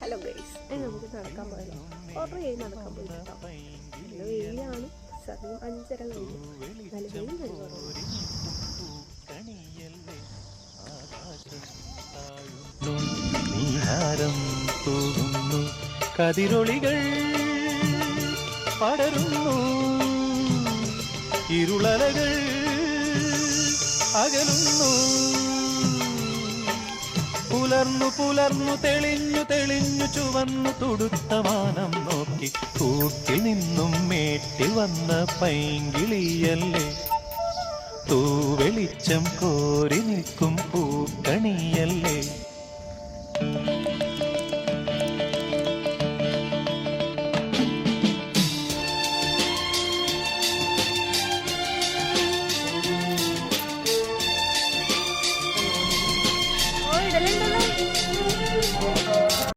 Hello guys, നമുക്ക് നടക്കാൻ പോയല്ലോ. കുറേ നടക്കാൻ പോയിട്ടോ. നല്ല വെയിലാണ്. സമയം 5:30 കഴിഞ്ഞു. നല്ല വെയിലുണ്ട്. നീഹാരം തൂകുന്നു, കതിരൊളികൾ പടരുന്നു, ഇരുളലകൾ അകലുന്നു. പുലർന്നു പുലർന്നു തെളിഞ്ഞു തെളിഞ്ഞു ചുവന്നു തുടുത്ത മാനം നോക്കി കൂട്ടിൽ നിന്നും മേട്ടി വന്ന പൈങ്കിളിയല്ലേ, തൂവെളിച്ചം കോരി നിൽക്കും പൂക്കണിയല്ലേ.